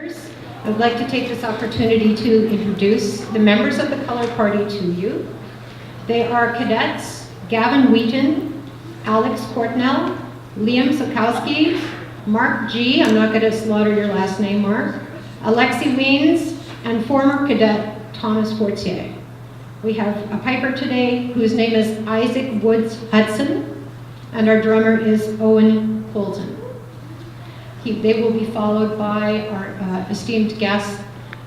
I would like to take this opportunity to introduce the members of the Color Party to you. They are Cadets Gavin Wheaton, Alex Portnell, Liam Sokowski, Mark G., I'm not going to slaughter your last name, Mark, Alexi Weens, and former Cadet Thomas Fortier. We have a piper today whose name is Isaac Woods Hudson, and our drummer is Owen Colton. They will be followed by our esteemed guest,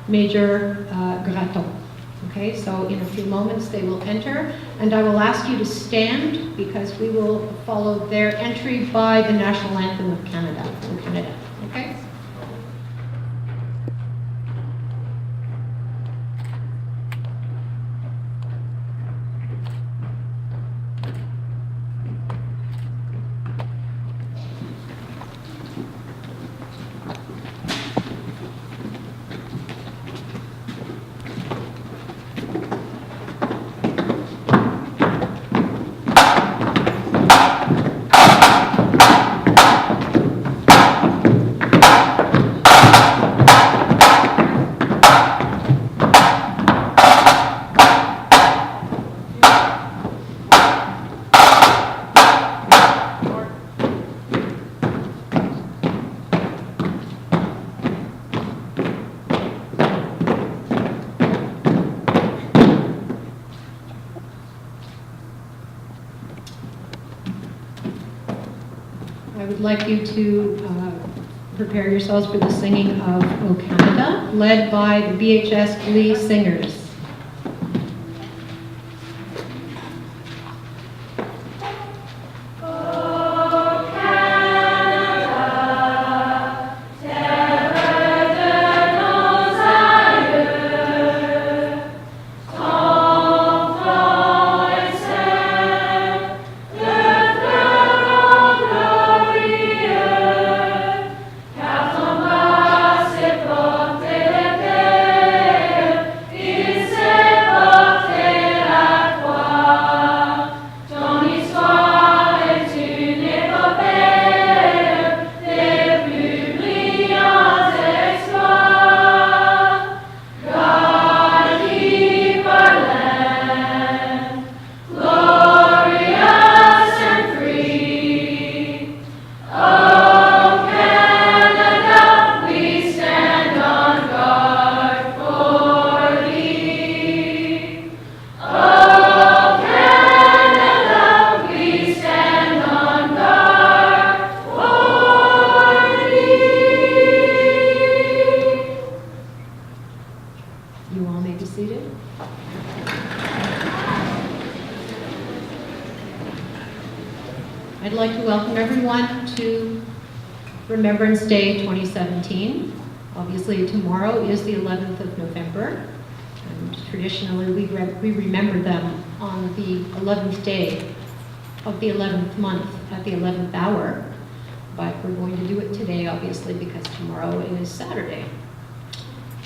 Major Graton. Okay, so in a few moments they will enter, and I will ask you to stand because we will follow their entry by the National Anthem of Canada, okay? I would like you to prepare yourselves for the singing of O Canada, led by the BHS Glee Singers. I'd like to welcome everyone to Remembrance Day 2017. Obviously tomorrow is the 11th of November, and traditionally we remember them on the 11th day of the 11th month at the 11th hour, but we're going to do it today obviously because tomorrow is Saturday.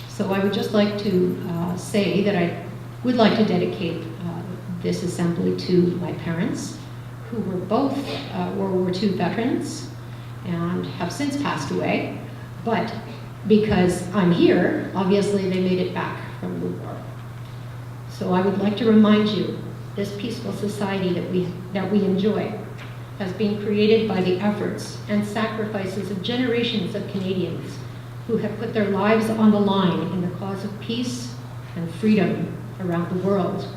So I would just like to say that I would like to dedicate this assembly to my parents, who were both World War II veterans and have since passed away, but because I'm here, obviously they made it back from the war. So I would like to remind you, this peaceful society that we enjoy has been created by the efforts and sacrifices of generations of Canadians who have put their lives on the line in the cause of peace and freedom around the world.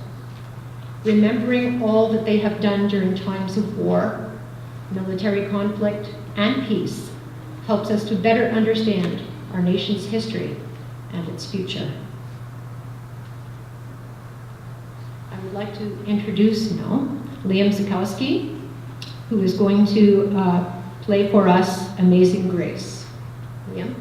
Remembering all that they have done during times of war, military conflict, and peace helps us to better understand our nation's history and its future. I would like to introduce now Liam Sokowski, who is going to play for us Amazing Grace. Liam?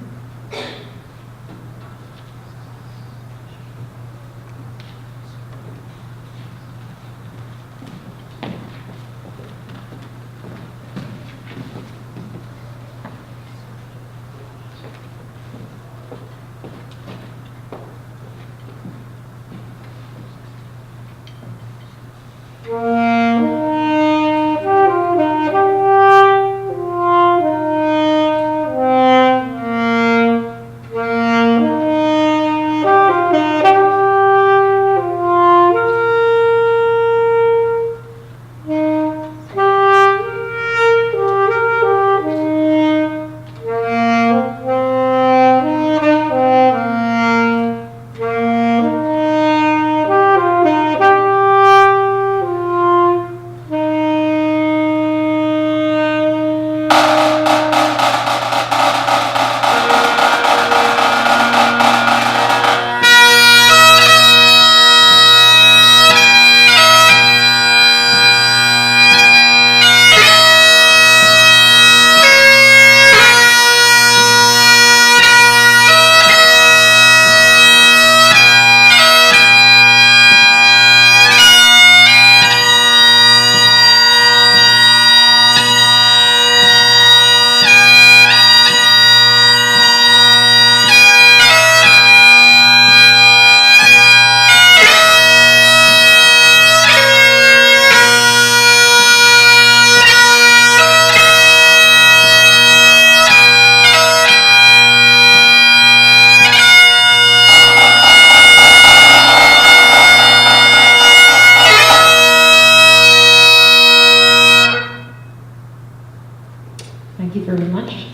you very much.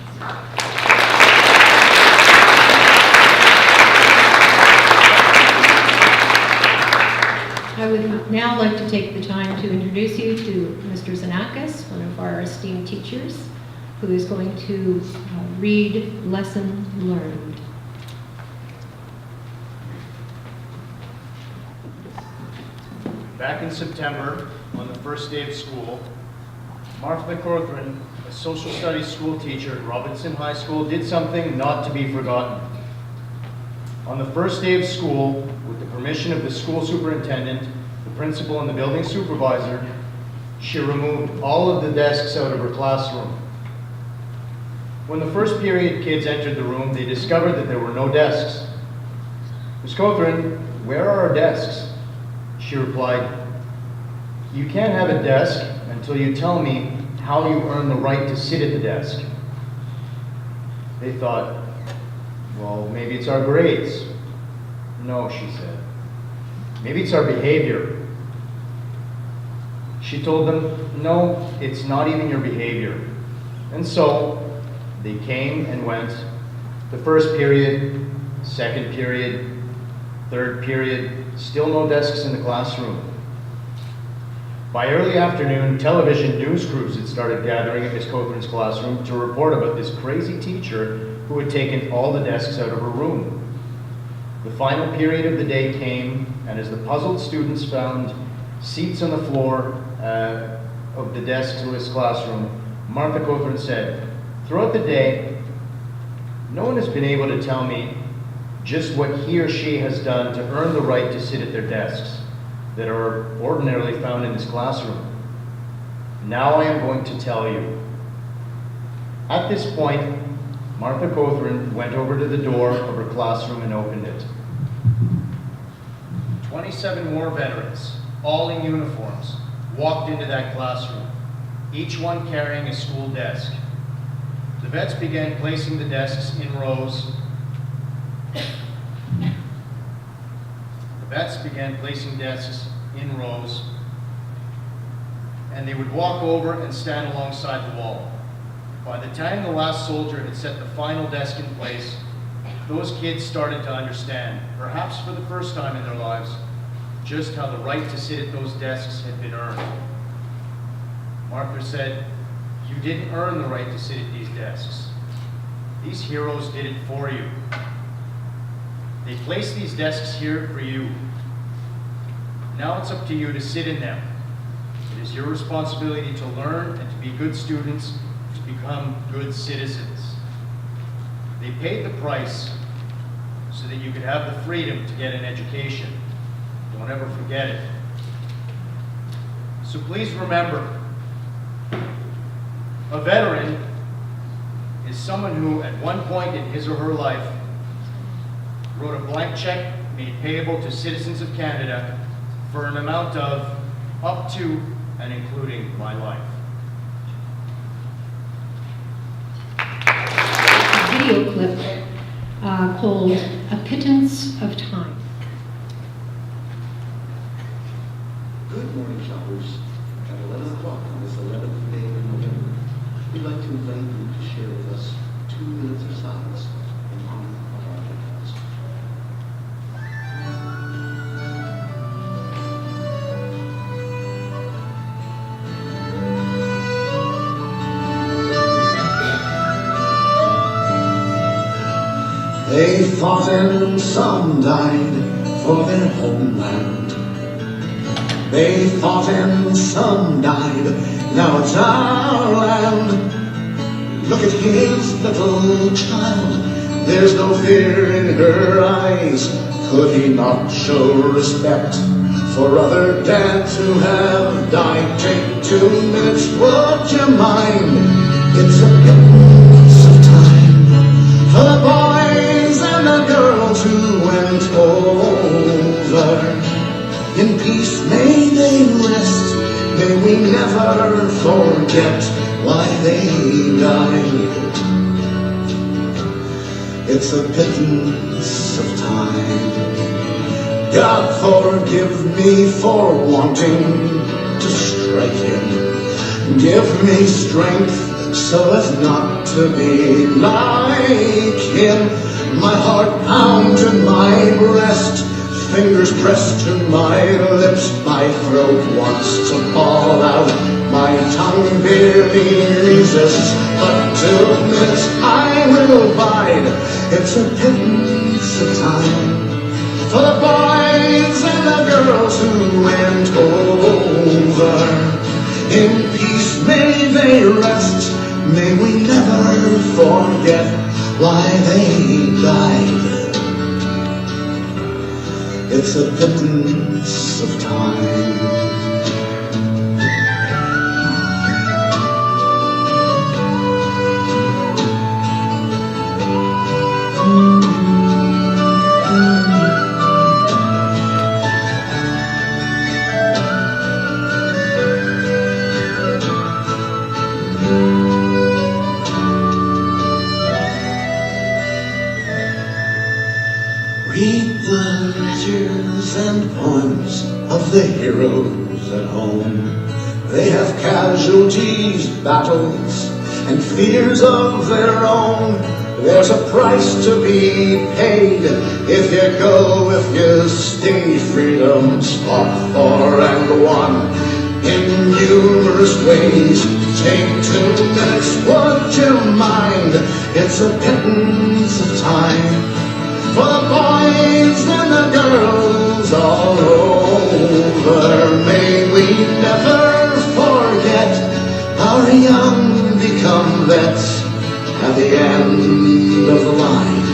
I would now like to take the time to introduce you to Mr. Zanakis, one of our esteemed teachers, who is going to read Lesson Learned. Back in September, on the first day of school, Martha McCorthran, a social studies school teacher at Robinson High School, did something not to be forgotten. On the first day of school, with the permission of the school superintendent, the principal, and the building supervisor, she removed all of the desks out of her classroom. When the first period kids entered the room, they discovered that there were no desks. "Ms. Cothran, where are our desks?" She replied, "You can't have a desk until you tell me how you earn the right to sit at the desk." They thought, well, maybe it's our grades. "No," she said. "Maybe it's our behavior." She told them, "No, it's not even your behavior." And so they came and went. The first period, second period, third period, still no desks in the classroom. By early afternoon, television news crews had started gathering at Ms. Cothran's classroom to report about this crazy teacher who had taken all the desks out of her room. The final period of the day came, and as the puzzled students found seats on the floor of the desks of this classroom, Martha Cothran said, "Throughout the day, no one has been able to tell me just what he or she has done to earn the right to sit at their desks that are ordinarily found in this classroom. Now I am going to tell you." At this point, Martha Cothran went over to the door of her classroom and opened it. 27 war veterans, all in uniforms, walked into that classroom, each one carrying a school desk. The vets began placing the desks in rows. And they would walk over and stand alongside the wall. By the time the last soldier had set the final desk in place, those kids started to understand, perhaps for the first time in their lives, just how the right to sit at those desks had been earned. Martha said, "You didn't earn the right to sit at these desks. These heroes did it for you. They placed these desks here for you. Now it's up to you to sit in them. It is your responsibility to learn and to be good students, to become good citizens." They paid the price so that you could have the freedom to get an education. Don't ever forget it. So please remember, a veteran is someone who at one point in his or her life wrote a blank check made payable to citizens of Canada for an amount of up to and including my life. A video clip called "A Pittance of Time." Good morning, shoppers. At 11 o'clock on this 11th day of November, we'd like to invite you to share with us 2 minutes of silence in honor of our veterans. They fought and some died for their homeland. They fought and some died, now it's our land. Look at his little child, there's no fear in her eyes. Could he not show respect for other dads who have died? Take 2 minutes, would you mind? It's a pittance of time for the boys and the girls who went over. In peace may they rest, may we never forget why they died. It's a pittance of time. God forgive me for wanting to strike him. Give me strength so as not to be like him. My heart pounds in my breast, fingers pressed to my lips, my throat wants to fall out, my tongue barely resists, but 2 minutes I will bide. It's a pittance of time for the boys and the girls who went over. In peace may they rest, may we never forget why they died. It's a pittance of time. Read the letters and poems of the heroes at home. They have casualties, battles, and fears of their own. There's a price to be paid if you go, if you stay. Freedom's fought for and won in numerous ways. Take 2 minutes, would you mind? It's a pittance of time for the boys and the girls all over. May we never forget our young become vets at the end of the line.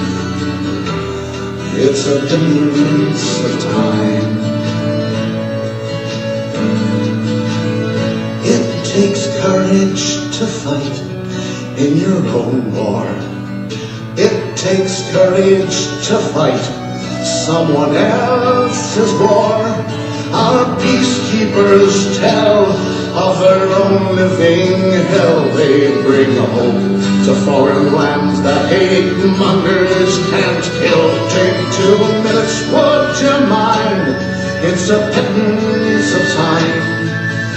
It's a pittance of time. It takes courage to fight in your own war. It takes courage to fight someone else's war. Our peacekeepers tell of their own living hell. They bring hope to foreign lands that hate mongers can't kill. Take 2 minutes, would you mind? It's a pittance of time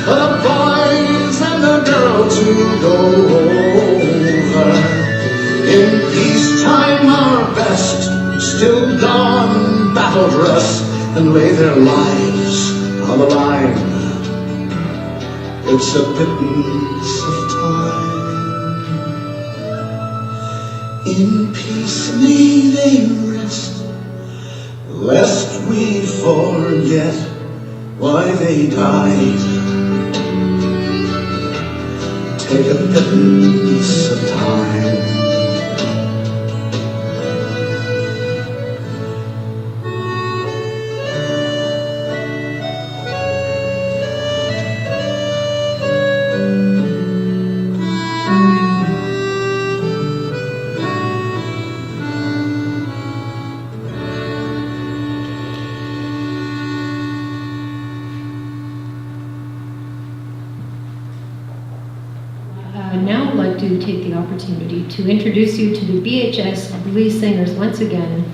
for the boys and the girls who go over. In peacetime our best still don battle dress and lay their lives on the line. It's a pittance of time. In peace may they rest, lest we forget why they died. Take a pittance of time. Now I'd like to take the opportunity to introduce you to the BHS Glee Singers once again,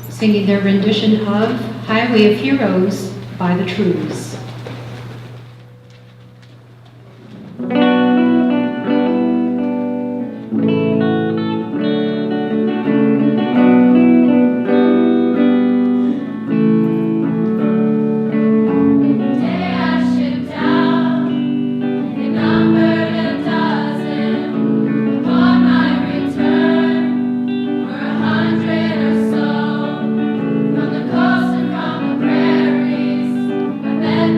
singing their rendition of Highway of Heroes by the Trues. Met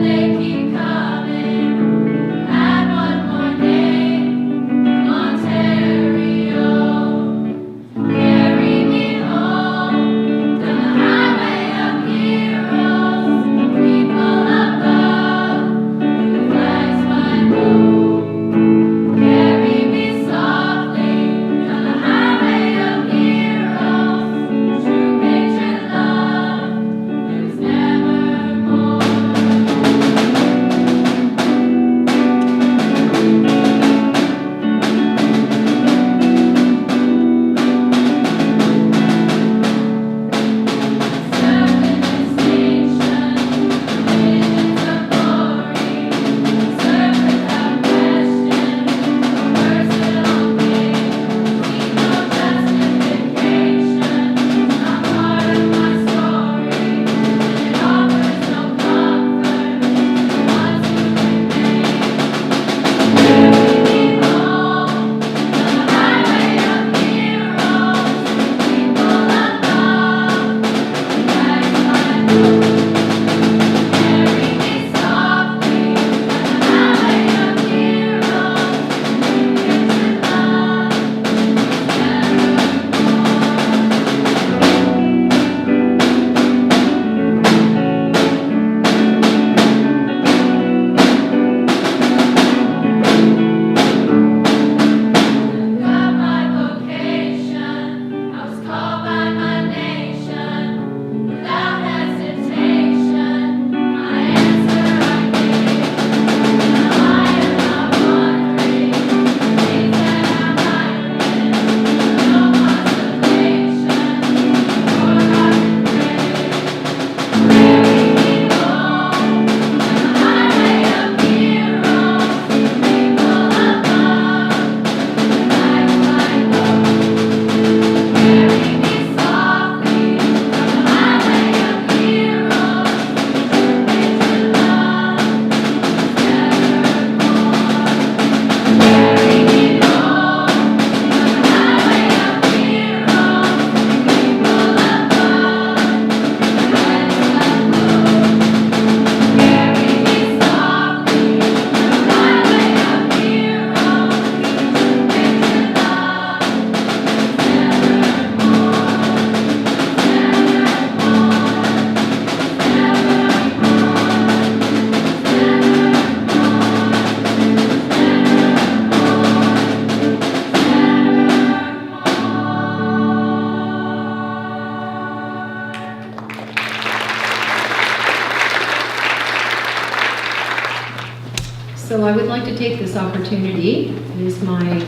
would like to take this opportunity, it is my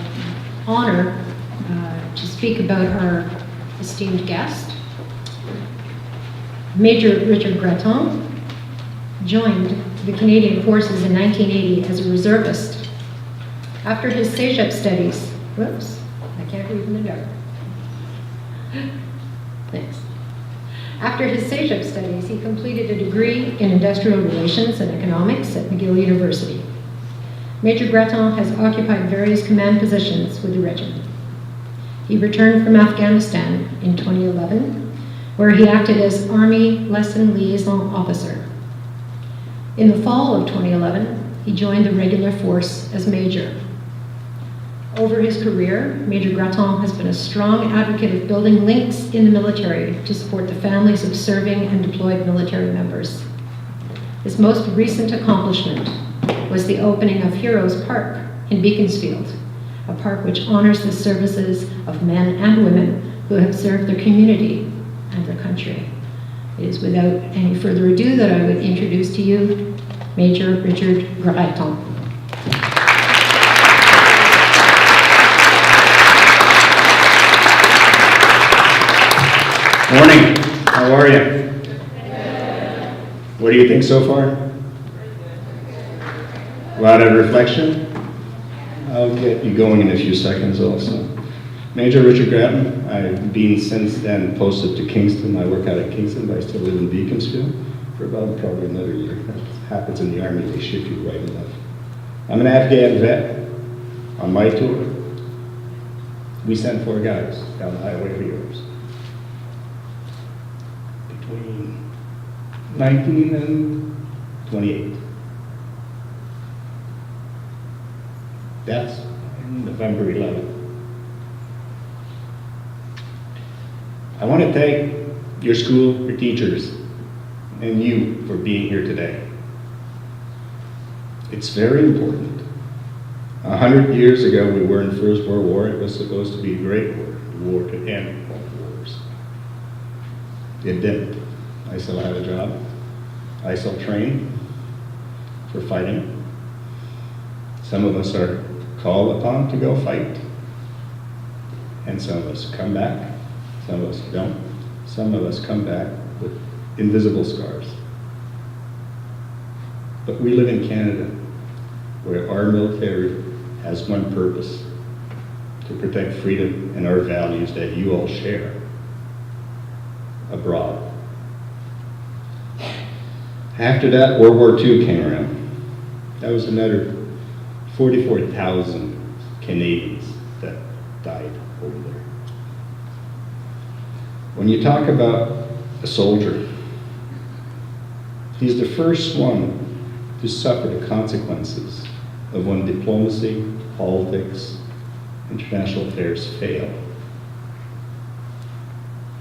honor to speak about our esteemed guest. Major Richard Breton joined the Canadian Forces in 1980 as a reservist. After his CEGEP studies, whoops, I can't read in the dark. Thanks. After his CEGEP studies, he completed a degree in industrial relations and economics at McGill University. Major Breton has occupied various command positions with the regiment. He returned from Afghanistan in 2011, where he acted as Army Lesson Liaison Officer. In the fall of 2011, he joined the regular force as Major. Over his career, Major Breton has been a strong advocate of building links in the military to support the families of serving and deployed military members. His most recent accomplishment was the opening of Heroes Park in Beaconsfield, a park which honors the services of men and women who have served their community and their country. It is without any further ado that I would introduce to you Major Richard Breton. Morning, how are you? What do you think so far? A lot of reflection? I'll get you going in a few seconds also. Major Richard Grattan, I've been since then posted to Kingston. I work out at Kingston, but I still live in Beaconsfield for about probably another year. That happens in the Army, they ship you right enough. I'm an Afghan vet. On my tour, we sent 4 guys down the highway for yours. Between 19 and 28. That's in November 11th. I want to thank your school, your teachers, and you for being here today. It's very important. 100 years ago, we were in the First World War. It was supposed to be a great war, the war to end all wars. It didn't. I still had a job. I still train for fighting. Some of us are called upon to go fight. And some of us come back. Some of us don't. Some of us come back with invisible scars. But we live in Canada, where our military has one purpose: to protect freedom and our values that you all share abroad. After that, World War II came around. That was another 44,000 Canadians that died over there. When you talk about a soldier, he's the first one to suffer the consequences of when diplomacy, politics, international affairs fail.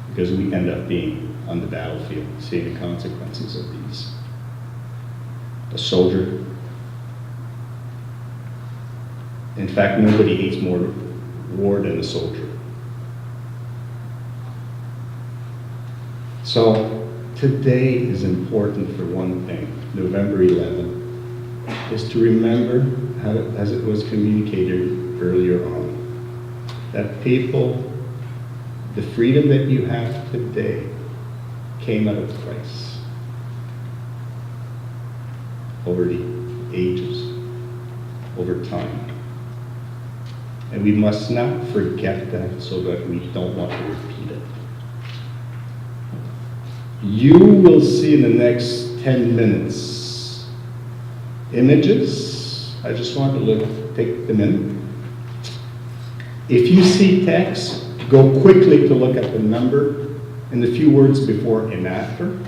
Because we end up being on the battlefield, seeing the consequences of these. A soldier. In fact, nobody hates more war than a soldier. So today is important for one thing. November 11th is to remember, how, as it was communicated earlier on, that people, the freedom that you have today came at a price over the ages, over time. And we must not forget that so that we don't want to repeat it. You will see in the next 10 minutes images. I just want to take them in. If you see text, go quickly to look at the number and the few words before and after,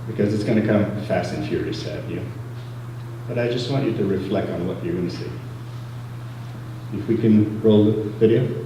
because it's going to come fast and furious at you. But I just want you to reflect on what you're going to see. If we can roll the video.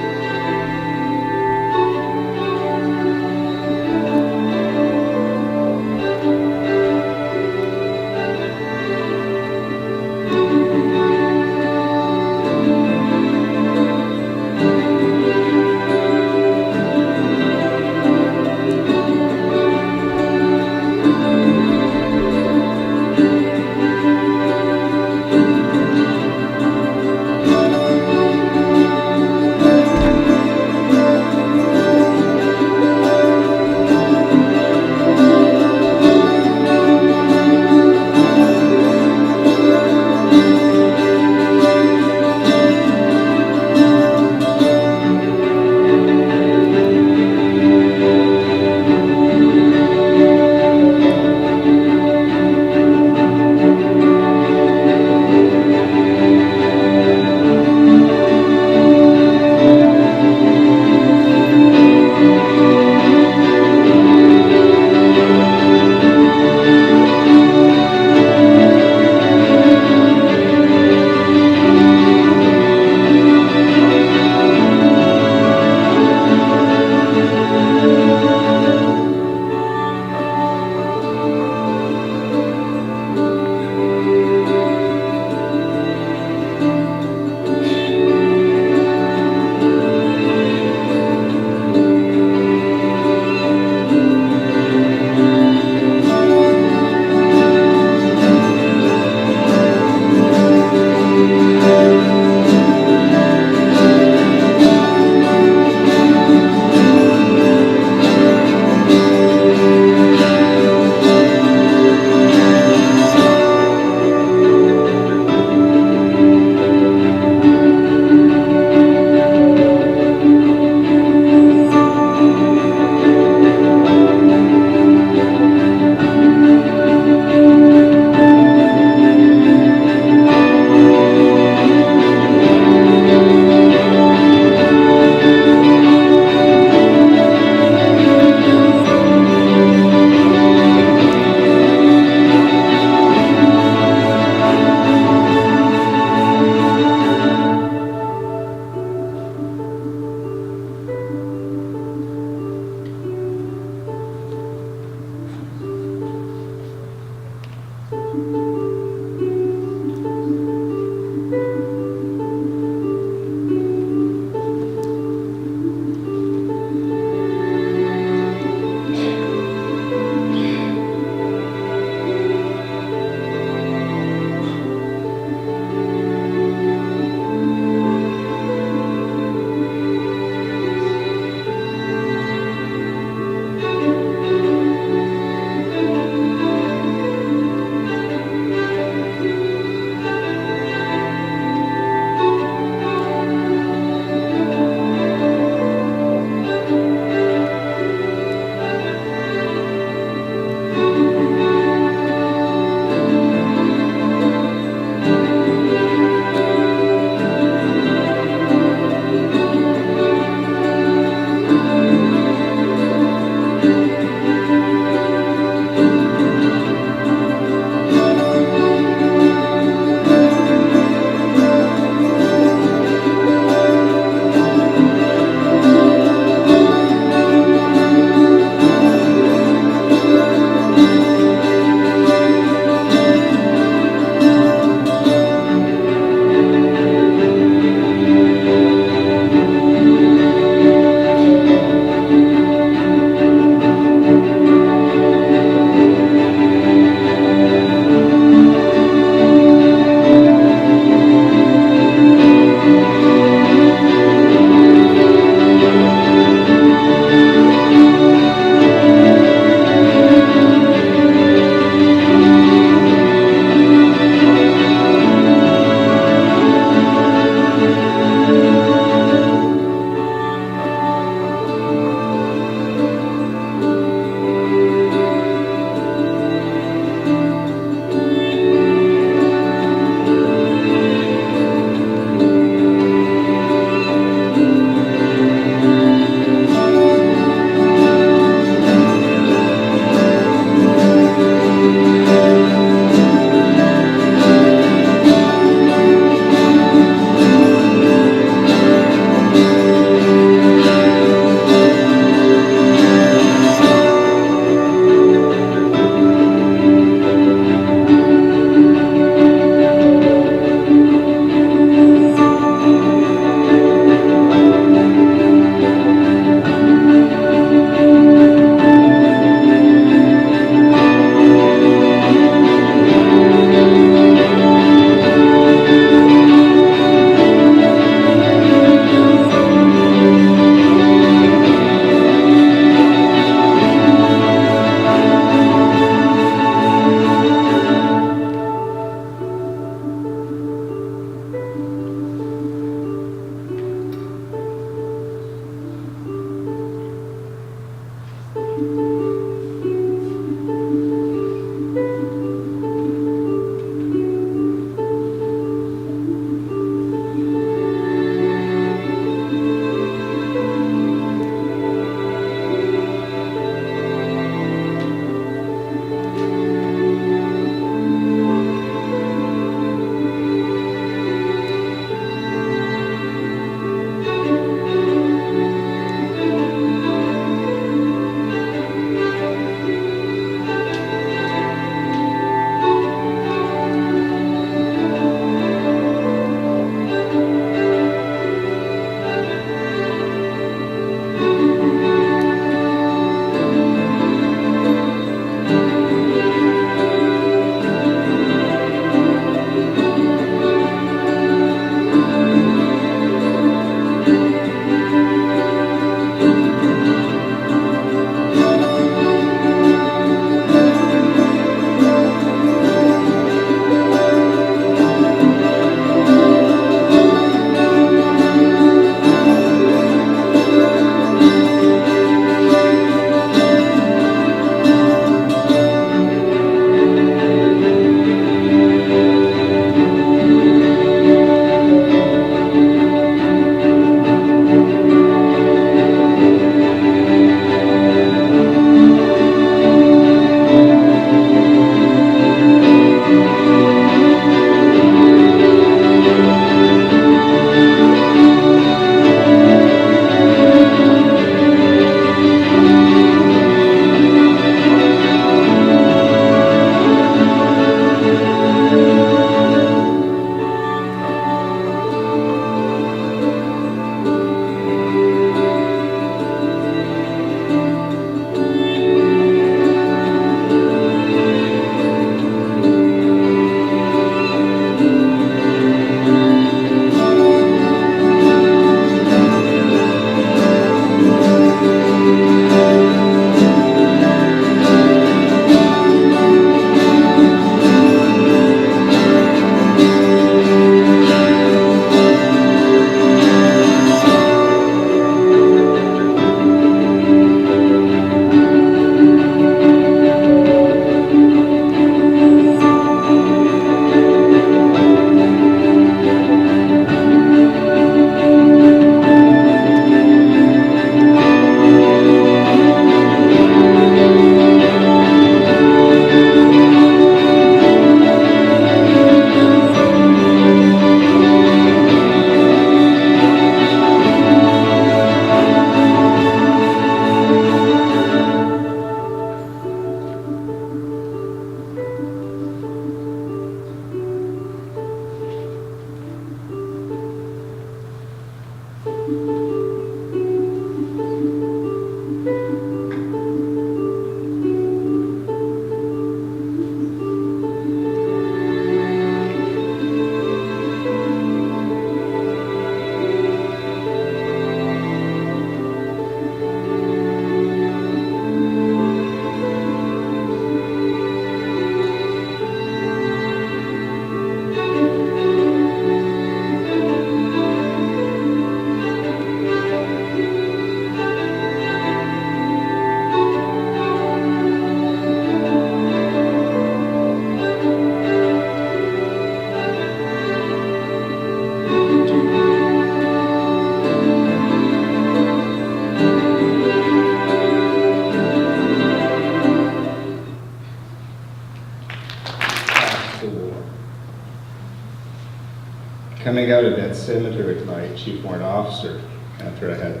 cemetery tonight, chief warrant officer, after I had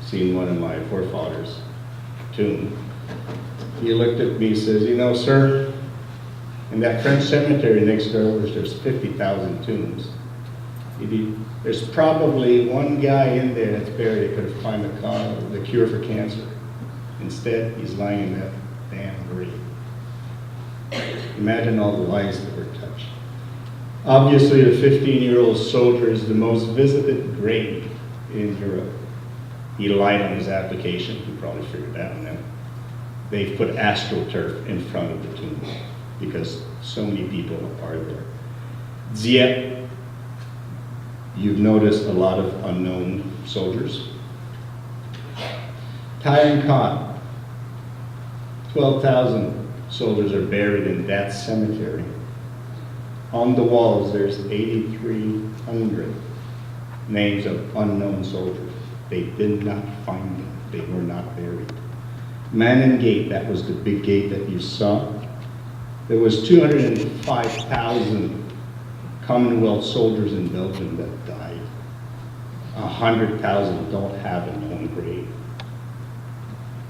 seen one of my forefathers' tomb. He looked at me and says, you know, sir, in that French cemetery next door, there's 50,000 tombs. There's probably one guy in there that's buried that could have found the cure for cancer. Instead, he's lying in that damn grave. Imagine all the lives that were touched. Obviously, the 15-year-old soldier is the most visited grave in Europe. He lied on his application. He probably figured that one out. They've put astroturf in front of the tomb because so many people are there. Dieppe, you've noticed a lot of unknown soldiers. Tayankot, 12,000 soldiers are buried in that cemetery. On the walls, there's 8,300 names of unknown soldiers. They did not find them. They were not buried. Manon Gate, that was the big gate that you saw. There was 205,000 Commonwealth soldiers in Belgium that died. 100,000 don't have a known grave.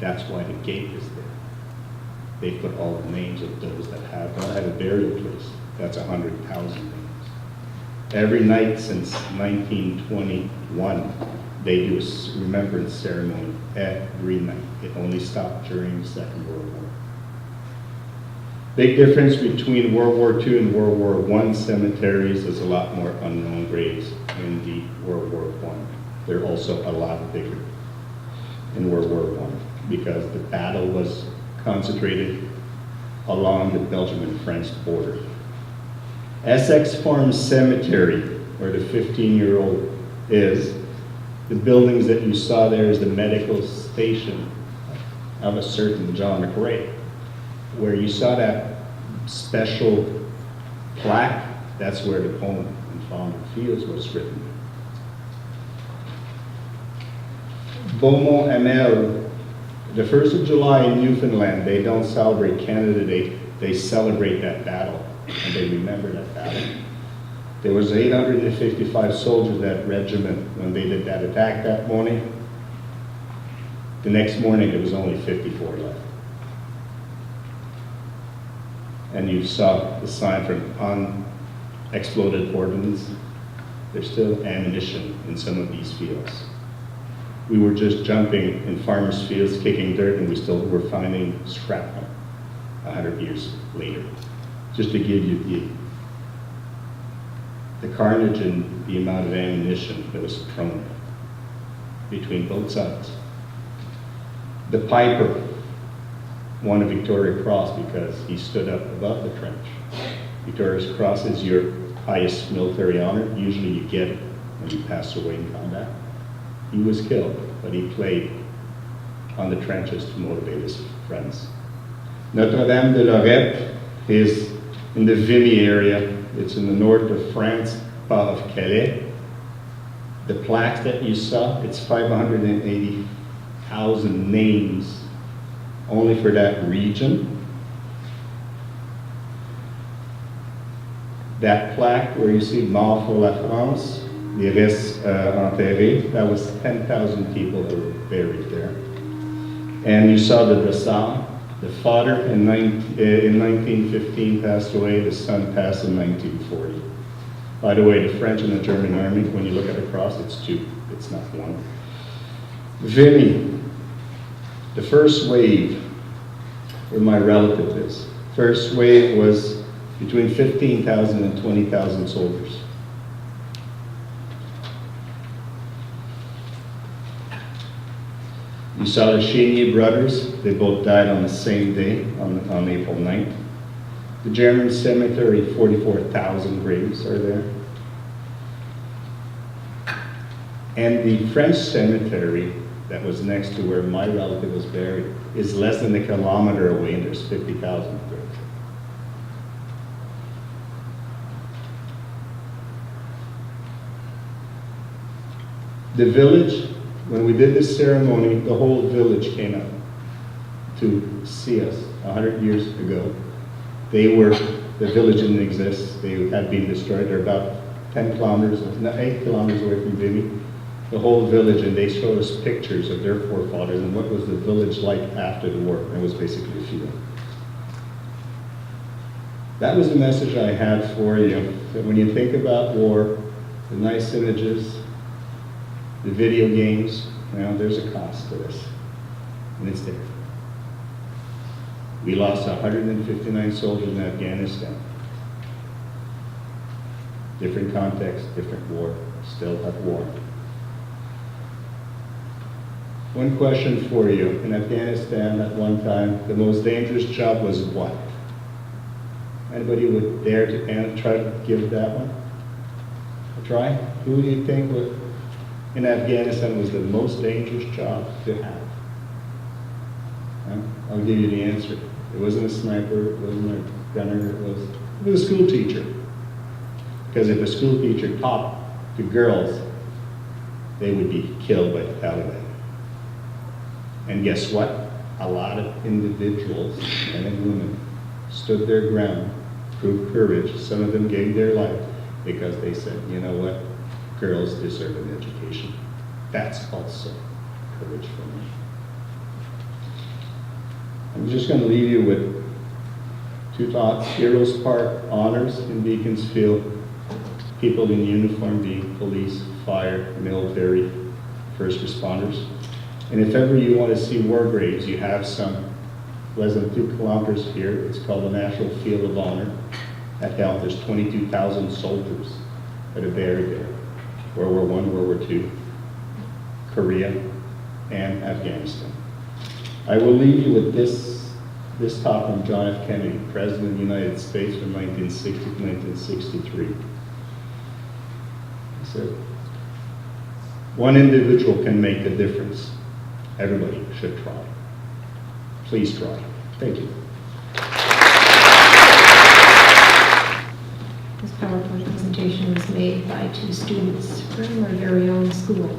That's why the gate is there. They put all the names of those that don't have a burial place. That's 100,000 names. Every night since 1921, they do a remembrance ceremony every night. It only stopped during the Second World War. Big difference between World War II and World War I cemeteries is a lot more unknown graves in the World War I. They're also a lot bigger in World War I because the battle was concentrated along the Belgium and French border. Essex Farm Cemetery, where the 15-year-old is, the buildings that you saw there is the medical station of a certain John McRae. Where you saw that special plaque, that's where the poem in Farm Fields was written. Beaumont Hamel, the 1st of July in Newfoundland, they don't celebrate Canada Day, they celebrate that battle, and they remember that battle. There was 855 soldiers that regiment when they did that attack that morning. The next morning, there was only 54 left. And you saw the sign from unexploded ordnance. There's still ammunition in some of these fields. We were just jumping in farmers' fields, kicking dirt, and we still were finding shrapnel 100 years later. Just to give you the carnage and the amount of ammunition that was thrown between both sides. The Piper won a Victoria Cross because he stood up above the trench. Victoria Cross is your highest military honor. Usually you get it when you pass away in combat. He was killed, but he played on the trenches to motivate his friends. Notre-Dame de Lorette is in the Vimy area. It's in the north of France, part of Calais. The plaques that you saw, it's 580,000 names only for that region. That plaque where you see Mort pour la France, les restes enterrés, that was 10,000 people that were buried there. And you saw the Dressage. The father in 1915 passed away, the son passed in 1940. By the way, the French and the German army, when you look at the cross, it's two, it's not one. Vimy, the first wave, where my relative is. First wave was between 15,000 and 20,000 soldiers. You saw the Chenier brothers, they both died on the same day, on April 9th. The German cemetery, 44,000 graves are there. And the French cemetery that was next to where my relative was buried is less than a kilometer away, and there's 50,000 graves. The village, when we did this ceremony, the whole village came out to see us 100 years ago. The village didn't exist. They had been destroyed. There are about 10 kilometers, no, 8 kilometers away from Vimy, the whole village, and they showed us pictures of their forefathers and what was the village like after the war. And it was basically a field. That was the message I had for you, that when you think about war, the nice images, the video games, well, there's a cost to this, and it's there. We lost 159 soldiers in Afghanistan. Different context, different war, still at war. One question for you. In Afghanistan at one time, the most dangerous job was what? Anybody would dare to try to give that one a try? Who do you think in Afghanistan was the most dangerous job to have? I'll give you the answer. It wasn't a sniper, it wasn't a gunner, it was a school teacher. Because if a school teacher taught to girls, they would be killed by the Taliban. And guess what? A lot of individuals, men and women, stood their ground, proved courage. Some of them gave their life because they said, you know what? Girls deserve an education. That's also courage for me. I'm just going to leave you with two thoughts. Heroes Park honors in Beaconsfield people in uniform being police, fire, military, first responders. And if ever you want to see war graves, you have some less than 2 kilometers here. It's called the National Field of Honor. At Health, there's 22,000 soldiers that are buried there. World War I, World War II, Korea, and Afghanistan. I will leave you with this talk from John F. Kennedy, President of the United States from 1960 to 1963. He said, one individual can make a difference. Everybody should try. Please try. Thank you. This PowerPoint presentation was made by 2 students from our very own school.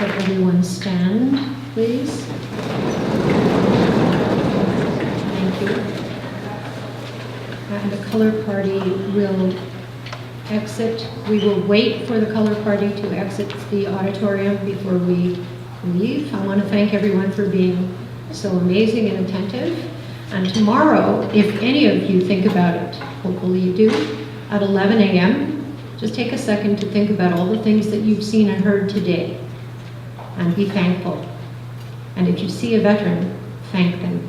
Could everyone stand, please? Thank you. And the color party will exit. We will wait for the color party to exit the auditorium before we leave. I want to thank everyone for being so amazing and attentive. And tomorrow, if any of you think about it, hopefully you do, at 11 a.m., just take a second to think about all the things that you've seen and heard today. And be thankful. And if you see a veteran, thank them.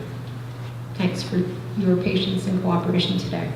Thanks for your patience and cooperation today.